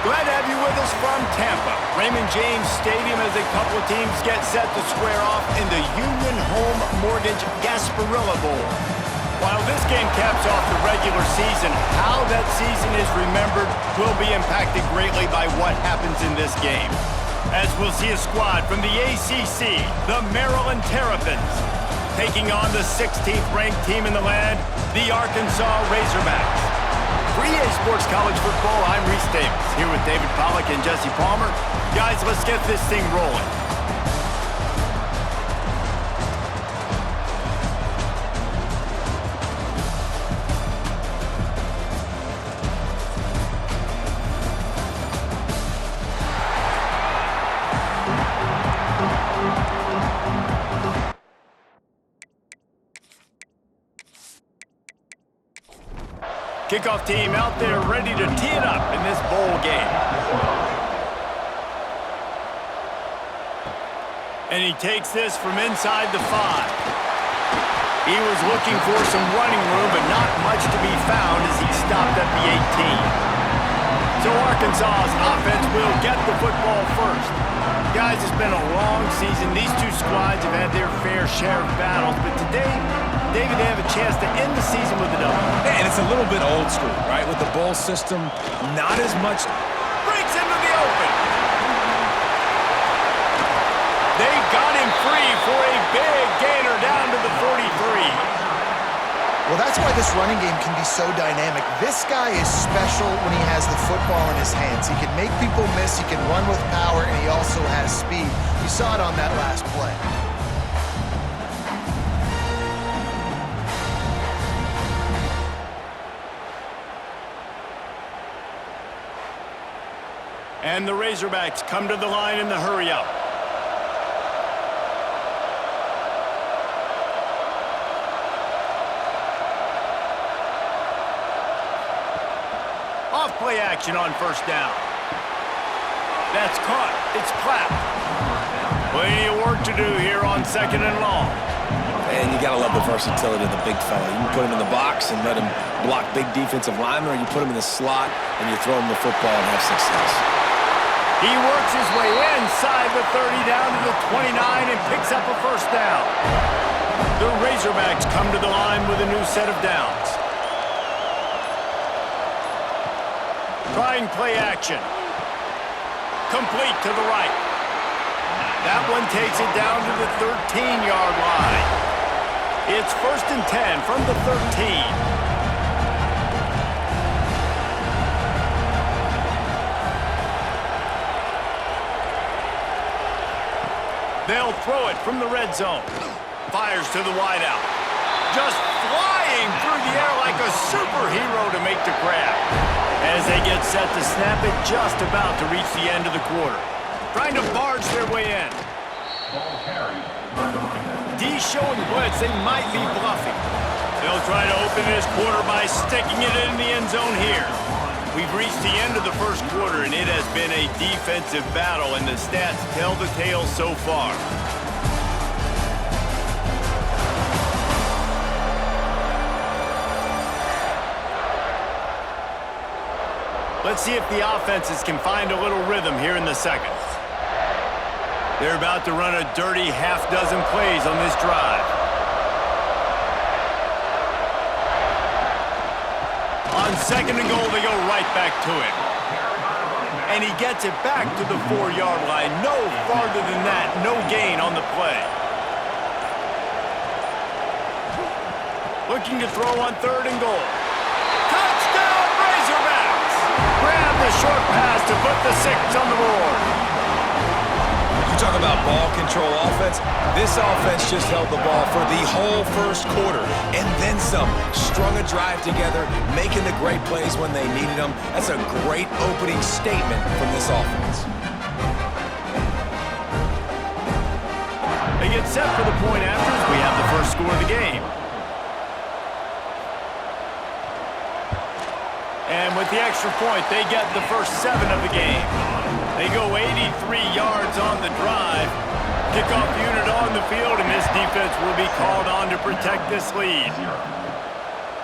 Glad to have you with us from Tampa. Raymond James Stadium as a couple of teams get set to square off in the Union Home Mortgage GASPARILLA Bowl. While this game caps off the regular season, how that season is remembered will be impacted greatly by what happens in this game. As we'll see a squad from the ACC, the Maryland Terrapins, taking on the 16th ranked team in the land, the Arkansas Razorbacks. For EA Sports College Football, I'm Reese Davis, here with David Pollack and Jesse Palmer. Guys, let's get this thing rolling. Kickoff team out there ready to tee it up in this bowl game. And he takes this from inside the 5. He was looking for some running room, but not much to be found as he stopped at the 18. So Arkansas's offense will get the football first. Guys, it's been a long season. These two squads have had their fair share of battles, but today, David, they have a chance to end the season with a W. And it's a little bit old school, right? With the bowl system, not as much. Breaks into the open. They got him free for a big gainer down to the 43. Well, that's why this running game can be so dynamic. This guy is special when he has the football in his hands. He can make people miss, he can run with power, and he also has speed. You saw it on that last play. And the Razorbacks come to the line in the hurry-up. Off-play action on first down. That's caught. It's clapped. Plenty of work to do here on 2nd and long. And you gotta love the versatility of the big fella. You can put him in the box and let him block big defensive linemen, or you put him in the slot and you throw him the football and have success. He works his way inside the 30 down to the 29 and picks up a first down. The Razorbacks come to the line with a new set of downs. Trying play action. Complete to the right. That one takes it down to the 13-yard line. It's 1st and 10 from the 13. They'll throw it from the red zone. Fires to the wideout. Just flying through the air like a superhero to make the grab. As they get set to snap it, just about to reach the end of the quarter. Trying to barge their way in. D showing blitz, they might be bluffing. They'll try to open this quarter by sticking it in the end zone here. We've reached the end of the first quarter, and it has been a defensive battle, and the stats tell the tale so far. Let's see if the offenses can find a little rhythm here in the second. They're about to run a dirty half-dozen plays on this drive. On 2nd and goal, they go right back to it. And he gets it back to the 4-yard line. No farther than that. No gain on the play. Looking to throw on 3rd and goal. Touchdown, Razorbacks! Grab the short pass to put the 6 on the board. You talk about ball control offense. This offense just held the ball for the whole first quarter and then some. Strung a drive together, making the great plays when they needed them. That's a great opening statement from this offense. They get set for the point after as we have the first score of the game. And with the extra point, they get the first 7 of the game. They go 83 yards on the drive. Kickoff unit on the field, and this defense will be called on to protect this lead.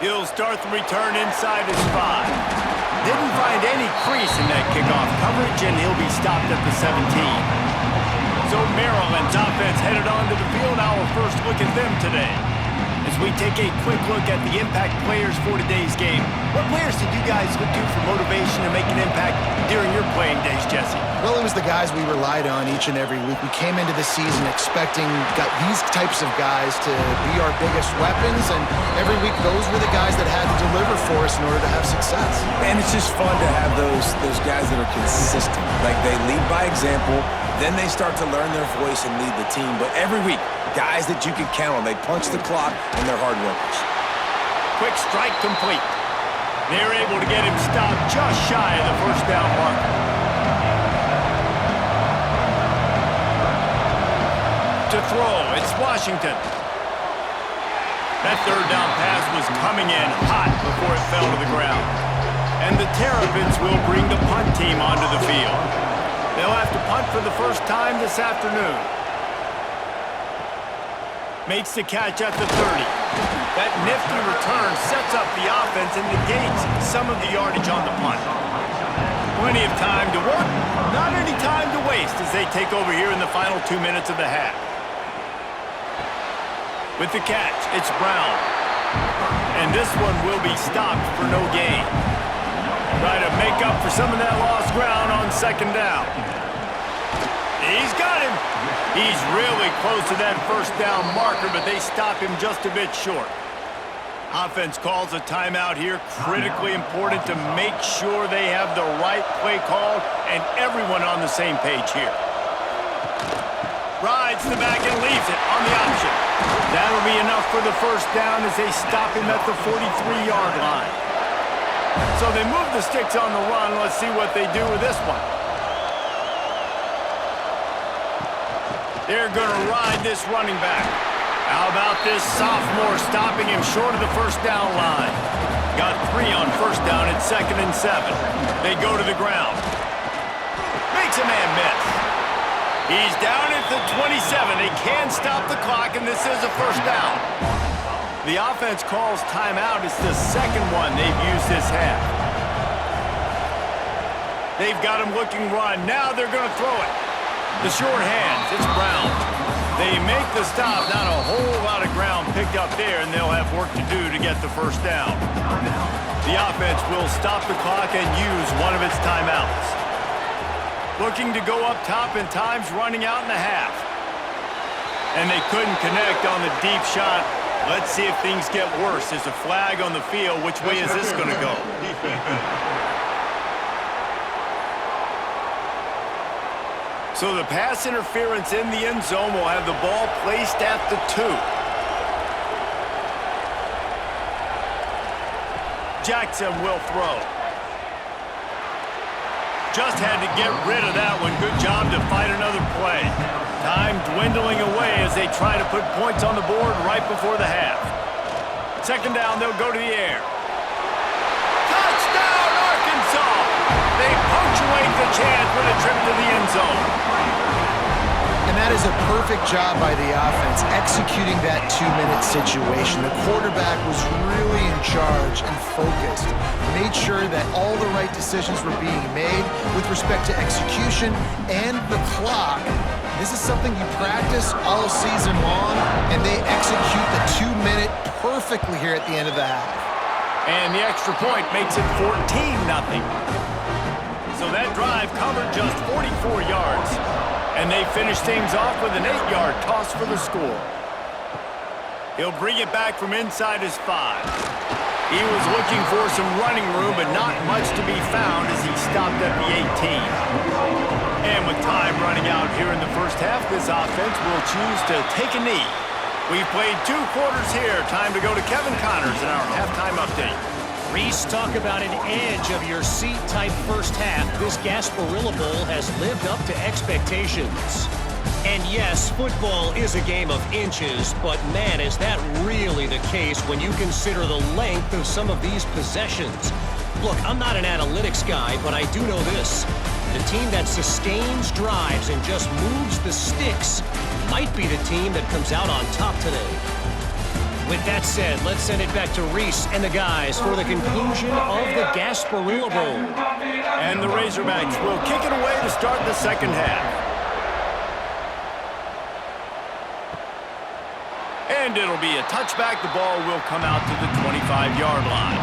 He'll start the return inside his 5. Didn't find any crease in that kickoff coverage, and he'll be stopped at the 17. So Maryland's offense headed onto the field. Our first look at them today. As we take a quick look at the impact players for today's game, what players did you guys look to for motivation to make an impact during your playing days, Jesse? Well, it was the guys we relied on each and every week. We came into the season expecting these types of guys to be our biggest weapons, and every week those were the guys that had to deliver for us in order to have success. And it's just fun to have those guys that are consistent. Like, they lead by example, then they start to learn their voice and lead the team. But every week, guys that you can count on. They punch the clock, and they're hard workers. Quick strike complete. They're able to get him stopped just shy of the first down marker. To throw, it's Washington. That third down pass was coming in hot before it fell to the ground. And the Terrapins will bring the punt team onto the field. They'll have to punt for the first time this afternoon. Makes the catch at the 30. That nifty return sets up the offense and negates some of the yardage on the punt. Plenty of time to work, not any time to waste as they take over here in the final 2 minutes of the half. With the catch, it's Brown. And this one will be stopped for no gain. Try to make up for some of that lost ground on second down. He's got him. He's really close to that first down marker, but they stop him just a bit short. Offense calls a timeout here. Critically important to make sure they have the right play called and everyone on the same page here. Rides the back and leaves it on the option. That'll be enough for the first down as they stop him at the 43-yard line. So they move the sticks on the run. Let's see what they do with this one. They're going to ride this running back. How about this sophomore stopping him short of the first down line? Got 3 on first down at 2nd and 7. They go to the ground. Makes a man miss. He's down at the 27. They can stop the clock, and this is a first down. The offense calls timeout. It's the second one they've used this half. They've got him looking run. Now they're going to throw it. The short hands, it's Brown. They make the stop. Not a whole lot of ground picked up there, and they'll have work to do to get the first down. The offense will stop the clock and use one of its timeouts. Looking to go up top, and time's running out in the half. And they couldn't connect on the deep shot. Let's see if things get worse. There's a flag on the field. Which way is this going to go? So the pass interference in the end zone will have the ball placed at the 2. Jackson will throw. Just had to get rid of that one. Good job to fight another play. Time dwindling away as they try to put points on the board right before the half. Second down, they'll go to the air. Touchdown, Arkansas! They punctuate the chance with a trip to the end zone. And that is a perfect job by the offense, executing that 2-minute situation. The quarterback was really in charge and focused. Made sure that all the right decisions were being made with respect to execution and the clock. This is something you practice all season long, and they execute the 2-minute perfectly here at the end of the half. And the extra point makes it 14-0. So that drive covered just 44 yards. And they finish things off with an 8-yard toss for the score. He'll bring it back from inside his 5. He was looking for some running room, but not much to be found as he stopped at the 18. And with time running out here in the first half, this offense will choose to take a knee. We've played 2 quarters here. Time to go to Kevin Connors in our halftime update. Reese, talk about an edge of your seat type first half. This Gasparilla Bowl has lived up to expectations. And yes, football is a game of inches, but man, is that really the case when you consider the length of some of these possessions. Look, I'm not an analytics guy, but I do know this. The team that sustains drives and just moves the sticks might be the team that comes out on top today. With that said, let's send it back to Reese and the guys for the conclusion of the Gasparilla Bowl. And the Razorbacks will kick it away to start the second half. And it'll be a touchback. The ball will come out to the 25-yard line.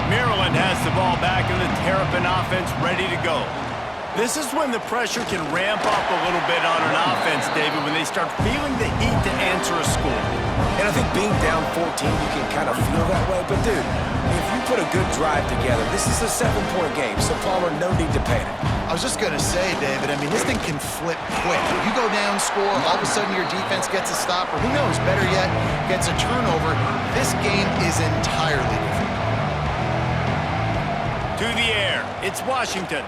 Maryland has the ball back and the Terrapin offense ready to go. This is when the pressure can ramp up a little bit on an offense, David, when they start feeling the heat to answer a score. And I think being down 14, you can kind of feel that way. But, dude, if you put a good drive together, this is a 7-point game, so Palmer, no need to panic. I was just going to say, David, I mean, this thing can flip quick. You go down, score, all of a sudden your defense gets a stop, or who knows, better yet, gets a turnover. This game is entirely different. To the air, it's Washington.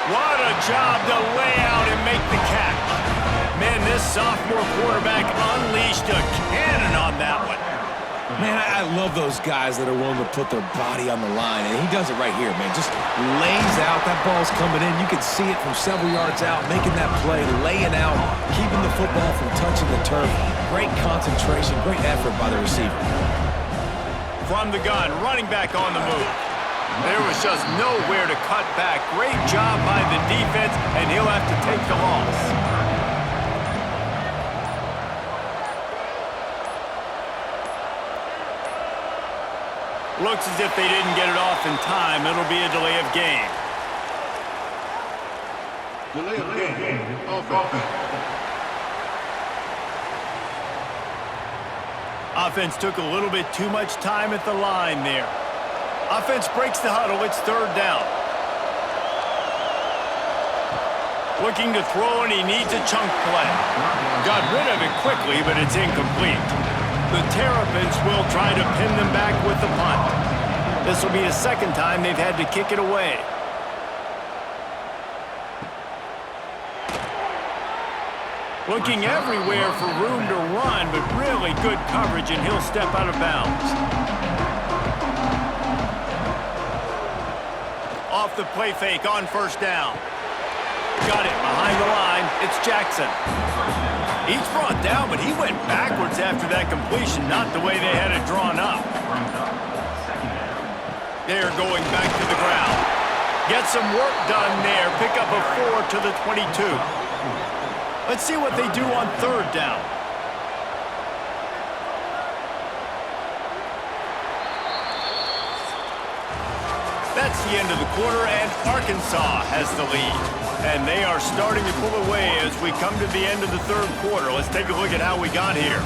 What a job to lay out and make the catch. Man, this sophomore quarterback unleashed a cannon on that one. Man, I love those guys that are willing to put their body on the line, and he does it right here, man. Just lays out. That ball's coming in. You can see it from several yards out, making that play, laying out, keeping the football from touching the turf. Great concentration, great effort by the receiver. From the gun, running back on the move. There was just nowhere to cut back. Great job by the defense, and he'll have to take the loss. Looks as if they didn't get it off in time. It'll be a delay of game. Delay of game. Offense took a little bit too much time at the line there. Offense breaks the huddle. It's third down. Looking to throw, and he needs a chunk play. Got rid of it quickly, but it's incomplete. The Terrapins will try to pin them back with the punt. This will be the second time they've had to kick it away. Looking everywhere for room to run, but really good coverage, and he'll step out of bounds. Off the play fake on first down. Got it behind the line. It's Jackson. He's brought down, but he went backwards after that completion, not the way they had it drawn up. They're going back to the ground. Get some work done there. Pick up a 4 to the 22. Let's see what they do on third down. That's the end of the quarter, and Arkansas has the lead. And they are starting to pull away as we come to the end of the third quarter. Let's take a look at how we got here.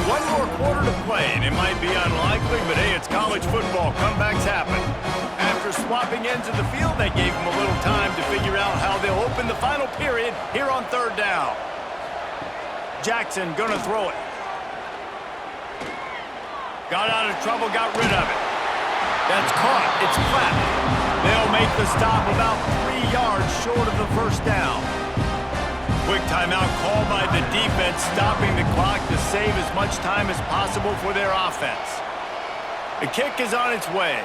One more quarter to play, and it might be unlikely, but hey, it's college football. Comebacks happen. After swapping ends of the field, that gave them a little time to figure out how they'll open the final period here on third down. Jackson gonna throw it. Got out of trouble, got rid of it. That's caught. It's clapped. They'll make the stop about 3 yards short of the first down. Quick timeout called by the defense, stopping the clock to save as much time as possible for their offense. The kick is on its way.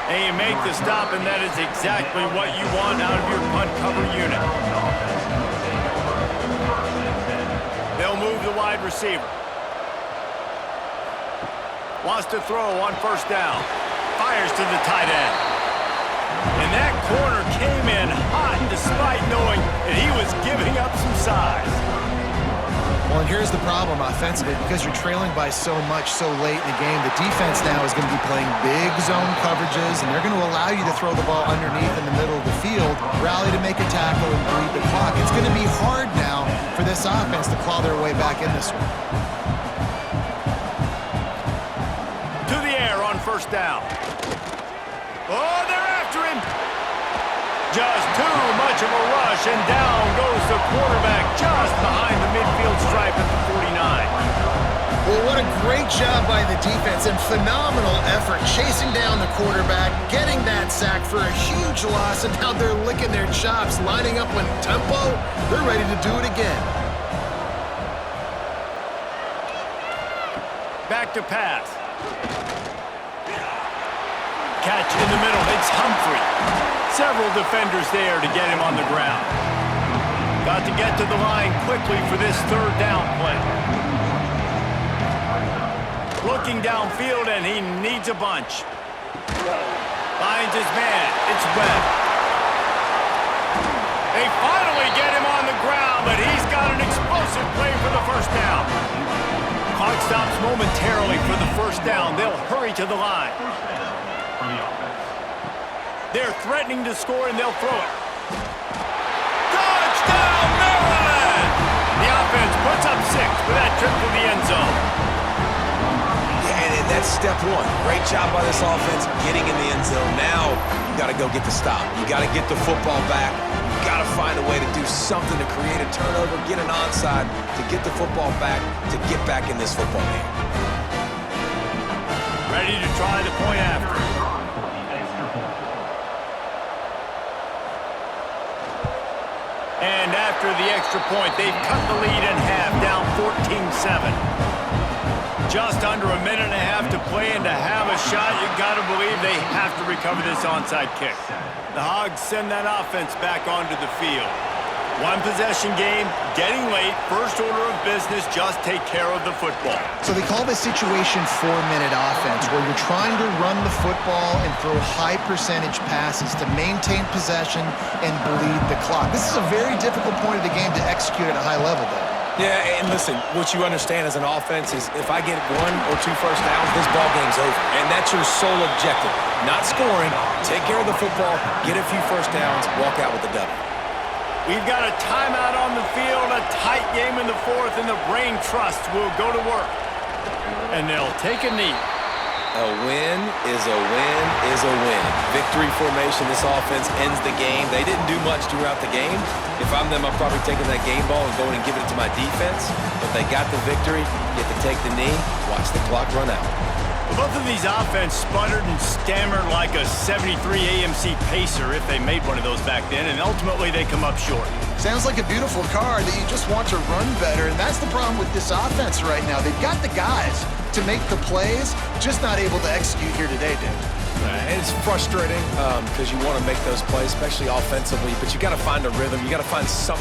And you make the stop, and that is exactly what you want out of your punt cover unit. They'll move the wide receiver. Wants to throw on first down. Fires to the tight end. And that corner came in hot despite knowing that he was giving up some size. Well, and here's the problem offensively. Because you're trailing by so much so late in the game, the defense now is going to be playing big zone coverages, and they're going to allow you to throw the ball underneath in the middle of the field, rally to make a tackle, and bleed the clock. It's going to be hard now for this offense to claw their way back in this one. To the air on first down. Oh, they're after him. Just too much of a rush, and down goes the quarterback just behind the midfield stripe at the 49. Well, what a great job by the defense and phenomenal effort chasing down the quarterback, getting that sack for a huge loss, and now they're licking their chops, lining up on tempo. They're ready to do it again. Back to pass. catch in the middle. It's Humphrey. Several defenders there to get him on the ground. Got to get to the line quickly for this third down play. Looking downfield, and he needs a bunch. Finds his man. It's Webb. They finally get him on the ground, but he's got an explosive play for the first down. Clock stops momentarily for the first down. They'll hurry to the line. They're threatening to score, and they'll throw it. Touchdown, Maryland! The offense puts up 6 for that trip to the end zone. Yeah, and that's step one. Great job by this offense getting in the end zone. Now you got to go get the stop. You got to get the football back. You got to find a way to do something to create a turnover, get an onside, to get the football back, to get back in this football game. Ready to try the point after. And after the extra point, they've cut the lead in half, down 14-7. Just under a minute and a half to play, and to have a shot, you got to believe they have to recover this onside kick. The Hogs send that offense back onto the field. One possession game, getting late, first order of business, just take care of the football. So they call this situation 4-minute offense, where you're trying to run the football and throw high percentage passes to maintain possession and bleed the clock. This is a very difficult point of the game to execute at a high level, though. Yeah, and listen, what you understand as an offense is if I get 1 or 2 first downs, this ball game's over. And that's your sole objective. Not scoring, take care of the football, get a few first downs, walk out with the W. We've got a timeout on the field, a tight game in the fourth, and the Brain Trust will go to work. And they'll take a knee. A win is a win is a win. Victory formation, this offense ends the game. They didn't do much throughout the game. If I'm them, I'm probably taking that game ball and going and giving it to my defense. But they got the victory, get to take the knee, watch the clock run out. Both of these offense sputtered and stammered like a 73 AMC Pacer if they made one of those back then, and ultimately they come up short. Sounds like a beautiful car that you just want to run better, and that's the problem with this offense right now. They've got the guys to make the plays, just not able to execute here today, Dave. It's frustrating because you want to make those plays, especially offensively, but you got to find a rhythm. You got to find something.